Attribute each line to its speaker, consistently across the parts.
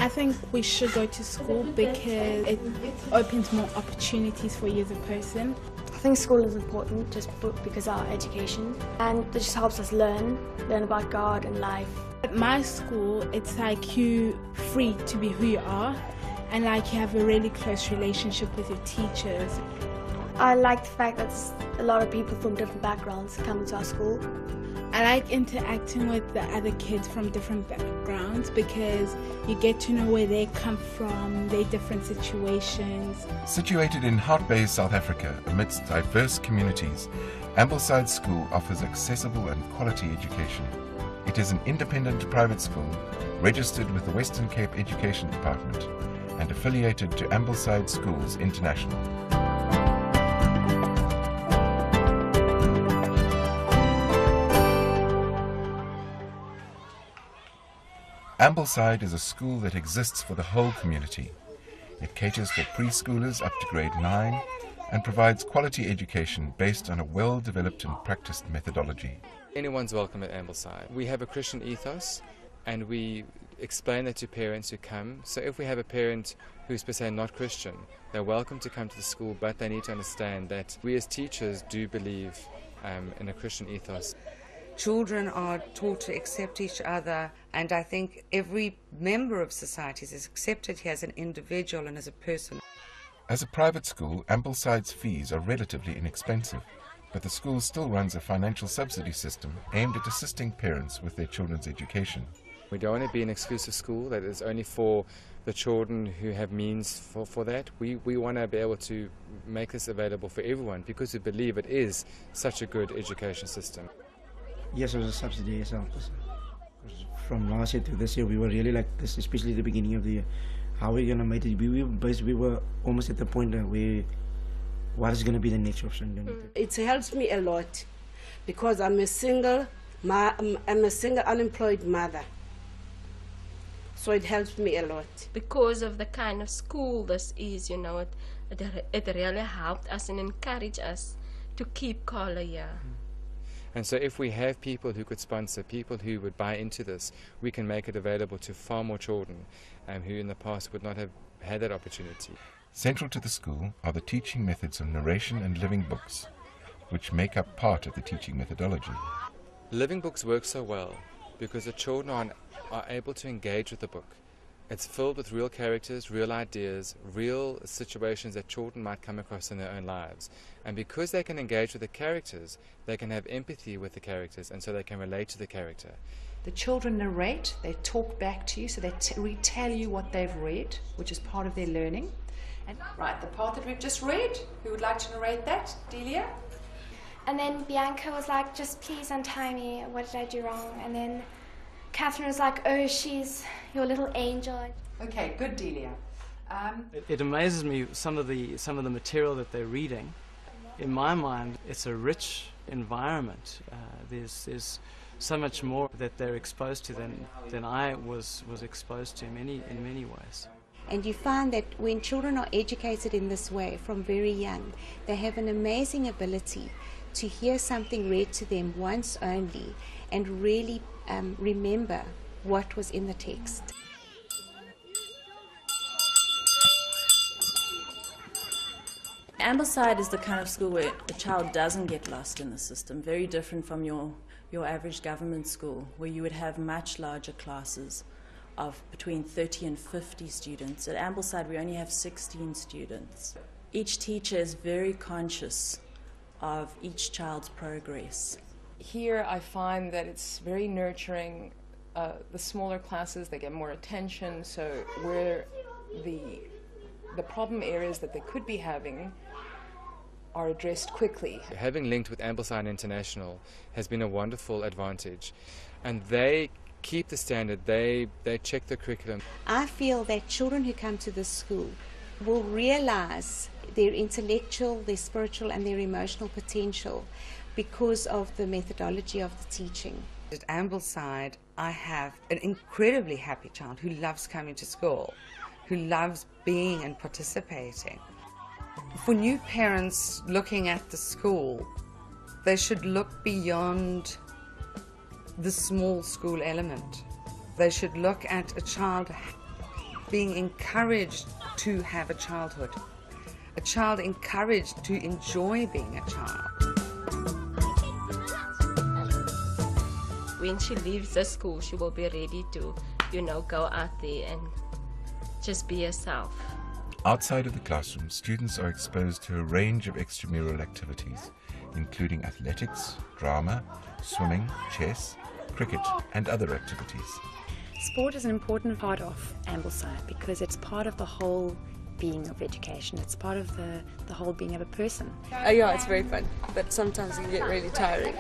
Speaker 1: I think we should go to school because it opens more opportunities for you as a person.
Speaker 2: I think school is important just because of our education, and it just helps us learn about God and life.
Speaker 1: At my school, it's like you free to be who you are, and like you have a really close relationship with your teachers.
Speaker 2: I like the fact that a lot of people from different backgrounds come to our school.
Speaker 1: I like interacting with the other kids from different backgrounds because you get to know where they come from, their different situations.
Speaker 3: Situated in Hout Bay, South Africa, amidst diverse communities, Ambleside School offers accessible and quality education. It is an independent private school, registered with the Western Cape Education Department, and affiliated to Ambleside Schools International. Ambleside is a school that exists for the whole community. It caters for preschoolers up to grade 9 and provides quality education based on a well-developed and practiced methodology.
Speaker 4: Anyone's welcome at Ambleside. We have a Christian ethos, and we explain that to parents who come. So if we have a parent who's per se not Christian, they're welcome to come to the school, but they need to understand that we as teachers do believe in a Christian ethos.
Speaker 5: Children are taught to accept each other, and I think every member of society is accepted here as an individual and as a person.
Speaker 3: As a private school, Ambleside's fees are relatively inexpensive, but the school still runs a financial subsidy system aimed at assisting parents with their children's education.
Speaker 4: We don't want to be an exclusive school that is only for the children who have means for that. We want to be able to make this available for everyone because we believe it is such a good education system.
Speaker 6: Yes, it was a subsidy, yes. From last year to this year, we were really like this, especially the beginning of the year. How are we going to make it? We were almost at the point where what is going to be the next option?
Speaker 7: It helps me a lot because I'm a single unemployed mother. So it helps me a lot.
Speaker 8: Because of the kind of school this is, you know, it really helped us and encouraged us to keep color here.
Speaker 4: And so if we have people who could sponsor, people who would buy into this, we can make it available to far more children who in the past would not have had that opportunity.
Speaker 3: Central to the school are the teaching methods of narration and living books, which make up part of the teaching methodology.
Speaker 4: Living books work so well because the children are able to engage with the book. It's filled with real characters, real ideas, real situations that children might come across in their own lives. And because they can engage with the characters, they can have empathy with the characters, and so they can relate to the character.
Speaker 9: The children narrate, they talk back to you, so they retell you what they've read, which is part of their learning. And right, the part that we've just read, who would like to narrate that? Delia?
Speaker 2: And then Bianca was like, just please untie me, what did I do wrong? And then Catherine was like, oh, she's your little angel.
Speaker 9: Okay, good, Delia.
Speaker 10: It amazes me some of the material that they're reading. In my mind, it's a rich environment. There's so much more that they're exposed to than I was exposed to in many ways.
Speaker 11: And you find that when children are educated in this way from very young, they have an amazing ability to hear something read to them once only and really remember what was in the text.
Speaker 12: Ambleside is the kind of school where a child doesn't get lost in the system, very different from your average government school, where you would have much larger classes of between 30 and 50 students. At Ambleside, we only have 16 students. Each teacher is very conscious of each child's progress.
Speaker 13: Here I find that it's very nurturing. The smaller classes, they get more attention, so where the problem areas that they could be having are addressed quickly.
Speaker 4: Having linked with Ambleside International has been a wonderful advantage, and they keep the standard, they check the curriculum.
Speaker 11: I feel that children who come to this school will realize their intellectual, their spiritual and their emotional potential because of the methodology of the teaching.
Speaker 5: At Ambleside, I have an incredibly happy child who loves coming to school, who loves being and participating. For new parents looking at the school, they should look beyond the small school element. They should look at a child being encouraged to have a childhood, a child encouraged to enjoy being a child.
Speaker 8: When she leaves the school, she will be ready to, go out there and just be herself.
Speaker 3: Outside of the classroom, students are exposed to a range of extramural activities, including athletics, drama, swimming, chess, cricket, and other activities.
Speaker 14: Sport is an important part of Ambleside because it's part of the whole being of education. It's part of the whole being of a person.
Speaker 15: Yeah, it's very fun, but sometimes it can get really tiring.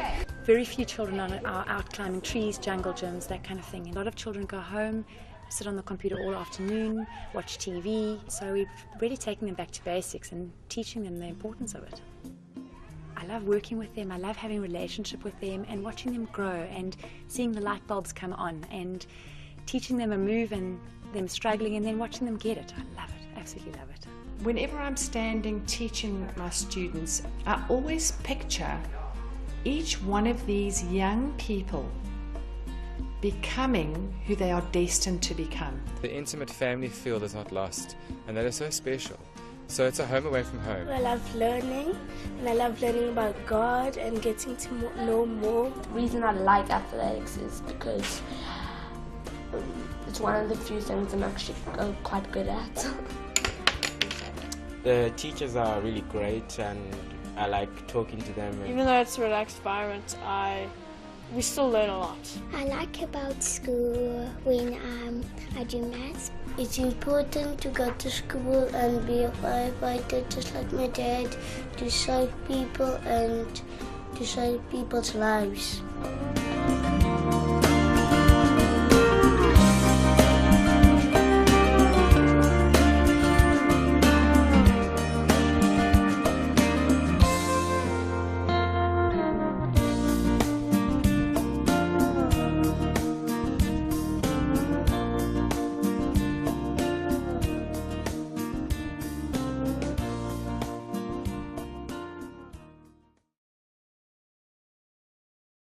Speaker 14: Very few children are out climbing trees, jungle gyms, that kind of thing. A lot of children go home, sit on the computer all afternoon, watch TV. So we've really taken them back to basics and teaching them the importance of it. I love working with them, I love having a relationship with them and watching them grow and seeing the light bulbs come on and teaching them a move and them struggling and then watching them get it. I love it, absolutely love it.
Speaker 9: Whenever I'm standing teaching my students, I always picture each one of these young people becoming who they are destined to become.
Speaker 4: The intimate family feel is not lost, and that is so special. So it's a home away from home.
Speaker 16: I love learning, and I love learning about God and getting to know more.
Speaker 17: The reason I like athletics is because it's one of the few things I'm actually quite good at.
Speaker 18: The teachers are really great, and I like talking to them.
Speaker 19: Even though it's a relaxed environment, we still learn a lot.
Speaker 20: I like about school when I do maths. It's important to go to school and be a firefighter just like my dad, to save people and to save people's lives.